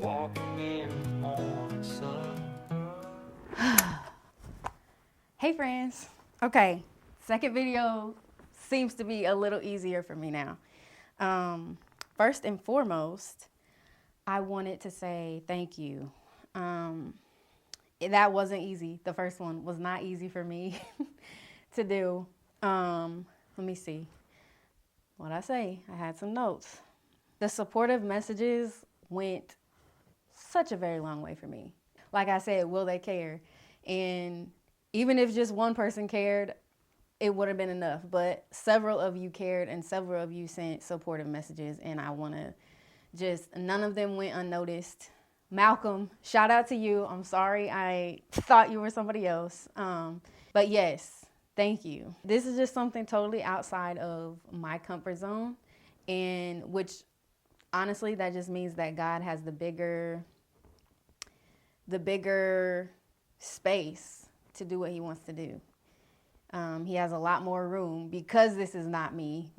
walking in the morning sun. Hey friends. Okay, second video seems to be a little easier for me now. First and foremost, I wanted to say thank you. That wasn't easy. The first one was not easy for me to do. Let me see. What I say? I had some notes. The supportive messages went such a very long way for me. Like I said, will they care? And even if just one person cared, it would have been enough. But several of you cared and several of you sent supportive messages, and I want to just, none of them went unnoticed. Malcolm, shout out to you. I'm sorry I thought you were somebody else. But yes, thank you. This is just something totally outside of my comfort zone, and which honestly, that just means that God has the bigger space to do what he wants to do. He has a lot more room because this is not me,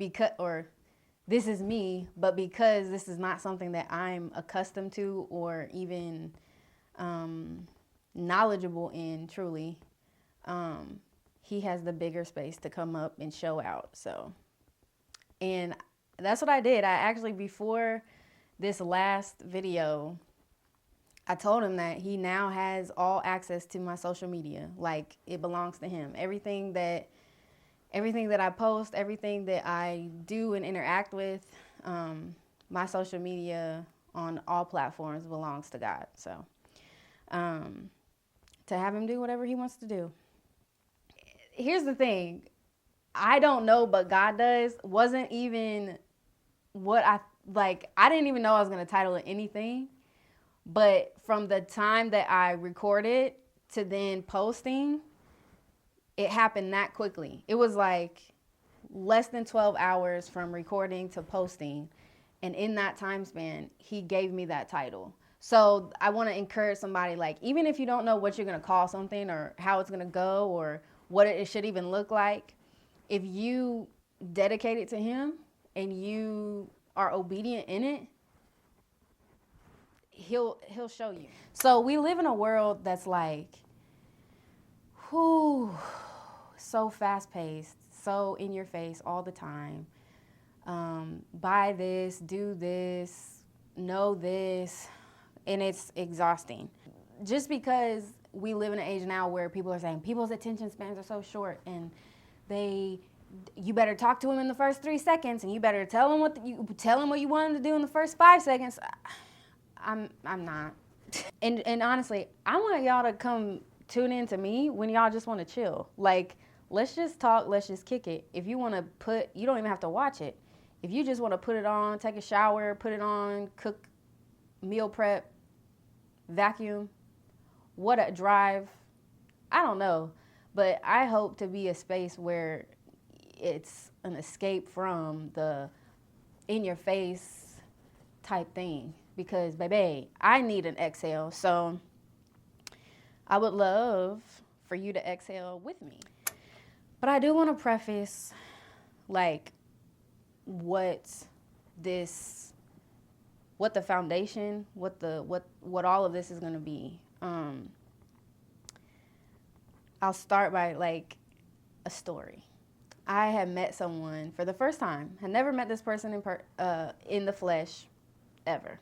this is me, but because this is not something that I'm accustomed to or even knowledgeable in truly. He has the bigger space to come up and show out. So, and that's what I did. I actually, before this last video, I told him that he now has all access to my social media. Like, it belongs to him. Everything that I post, everything that I do and interact with, my social media on all platforms belongs to God. So, to have him do whatever he wants to do. Here's the thing. I don't know, but God does. Wasn't even what I didn't even know I was going to title it anything. But from the time that I recorded to then posting, it happened that quickly. It was like less than 12 hours from recording to posting. And in that time span, he gave me that title. So I want to encourage somebody, like, even if you don't know what you're going to call something or how it's going to go or what it should even look like, if you dedicate it to him and you are obedient in it, he'll show you. So we live in a world that's like, so fast paced, so in your face all the time. Buy this, do this, know this, and it's exhausting. Just because we live in an age now where people are saying people's attention spans are so short, and you better talk to them in the first 3 seconds, and you better tell them what you want them to do in the first 5 seconds. I'm not. And honestly, I want y'all to come tune in to me when y'all just want to chill. Like, let's just talk, let's just kick it. If you want to you don't even have to watch it. If you just want to put it on, take a shower, put it on, cook, meal prep, vacuum, drive, I don't know. But I hope to be a space where it's an escape from the in your face type thing. Because, baby, I need an exhale. So I would love for you to exhale with me. But I do want to preface, like, what the foundation, what all of this is going to be. I'll start by, like, a story. I had met someone for the first time. Had never met this person in the flesh ever.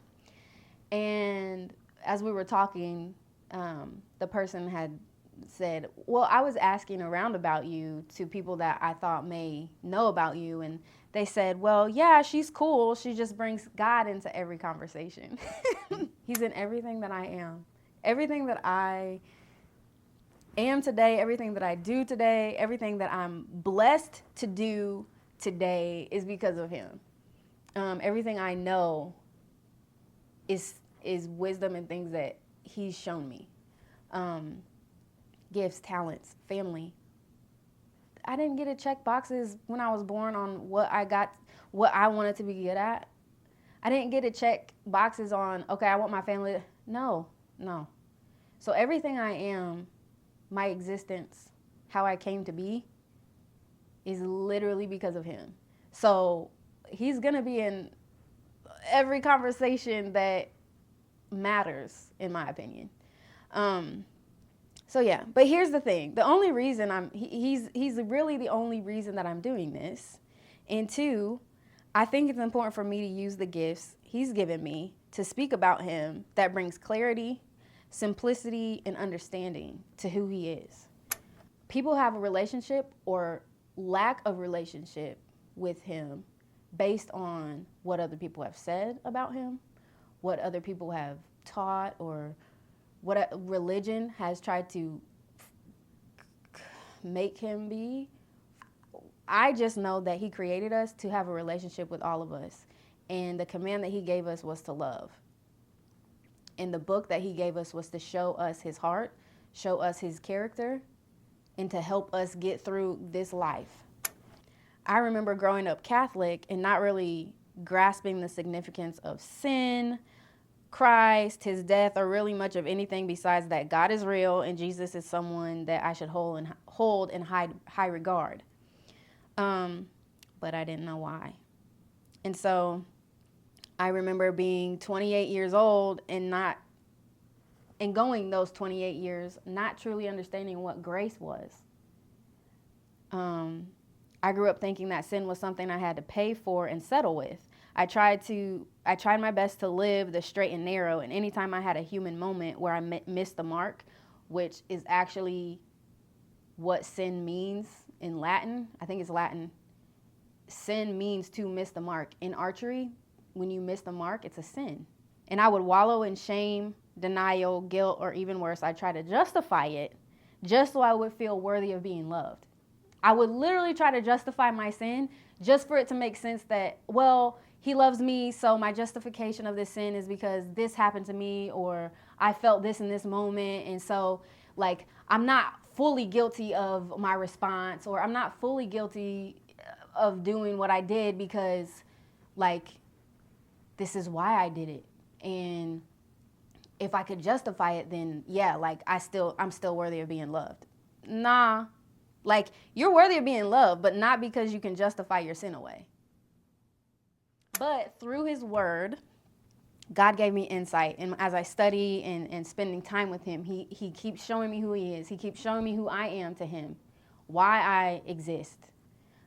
And as we were talking, the person had said, well, I was asking around about you to people that I thought may know about you. And they said, well, yeah, she's cool. She just brings God into every conversation. He's in everything that I am. Everything that I am today, everything that I do today, everything that I'm blessed to do today is because of him. Everything I know is wisdom and things that he's shown me. Gifts, talents, family. I didn't get to check boxes when I was born on what I wanted to be good at. I didn't get to check boxes on, okay, I want my family. No. So everything I am, my existence, how I came to be, is literally because of him. So he's going to be in every conversation that matters, in my opinion. So yeah, but here's the thing. The only reason he's really the only reason that I'm doing this. And two, I think it's important for me to use the gifts he's given me to speak about him that brings clarity, simplicity, and understanding to who he is. People have a relationship or lack of relationship with him based on what other people have said about him, what other people have taught, or what religion has tried to make him be. I just know that he created us to have a relationship with all of us. And the command that he gave us was to love. And the book that he gave us was to show us his heart, show us his character, and to help us get through this life. I remember growing up Catholic and not really grasping the significance of sin, Christ, his death, or really much of anything besides that God is real and Jesus is someone that I should hold in high regard. But I didn't know why. And so I remember being 28 years old and going those 28 years not truly understanding what grace was. I grew up thinking that sin was something I had to pay for and settle with. I tried my best to live the straight and narrow, and anytime I had a human moment where I missed the mark, which is actually what sin means in Latin. I think it's Latin. Sin means to miss the mark. In archery, when you miss the mark, it's a sin. And I would wallow in shame, denial, guilt, or even worse, I try to justify it just so I would feel worthy of being loved. I would literally try to justify my sin just for it to make sense that, well, he loves me, so my justification of this sin is because this happened to me, or I felt this in this moment, and so, like, I'm not fully guilty of my response, or I'm not fully guilty of doing what I did because, like, this is why I did it. And if I could justify it, then yeah, like, I'm still worthy of being loved. Nah. Like, you're worthy of being loved, but not because you can justify your sin away. But through his word, God gave me insight. And as I study and spending time with him, he keeps showing me who he is. He keeps showing me who I am to him, why I exist.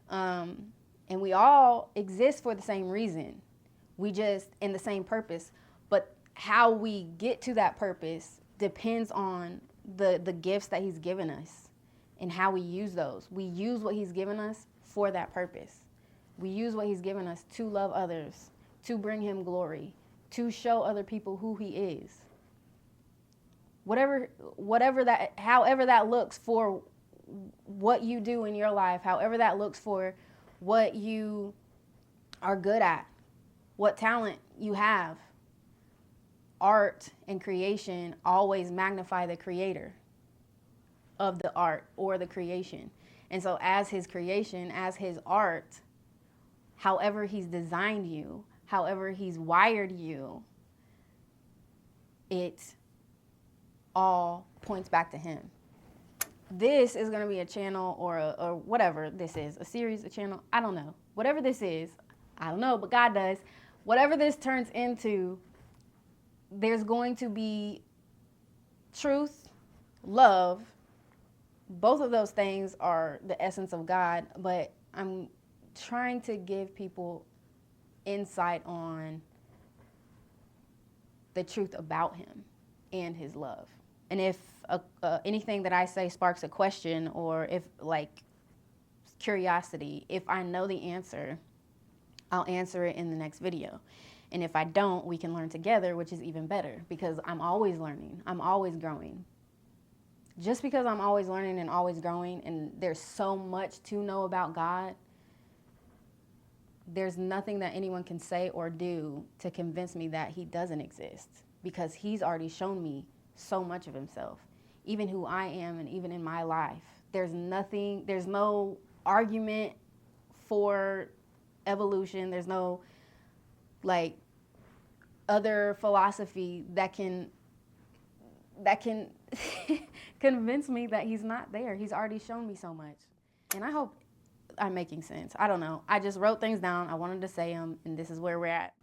And we all exist for the same reason. We just in the same purpose. But how we get to that purpose depends on the gifts that he's given us and how we use those. We use what he's given us for that purpose. We use what he's given us to love others, to bring him glory, to show other people who he is. However that looks for what you do in your life, however that looks for what you are good at, what talent you have. Art and creation always magnify the creator of the art or the creation. And so as his creation, as his art, however he's designed you, however he's wired you, it all points back to him. This is going to be a channel or whatever this is, a series, a channel, I don't know. Whatever this is, I don't know, but God does. Whatever this turns into, there's going to be truth, love. Both of those things are the essence of God, but I'm trying to give people insight on the truth about him and his love. And if anything that I say sparks a question, or if, like, curiosity, if I know the answer, I'll answer it in the next video. And if I don't, we can learn together, which is even better, because I'm always learning. I'm always growing. Just because I'm always learning and always growing, and there's so much to know about God, there's nothing that anyone can say or do to convince me that he doesn't exist, because he's already shown me so much of himself, even who I am and even in my life. There's no argument for evolution. There's no, like, other philosophy that can convince me that he's not there. He's already shown me so much. And I hope I'm making sense. I don't know. I just wrote things down. I wanted to say them, and this is where we're at.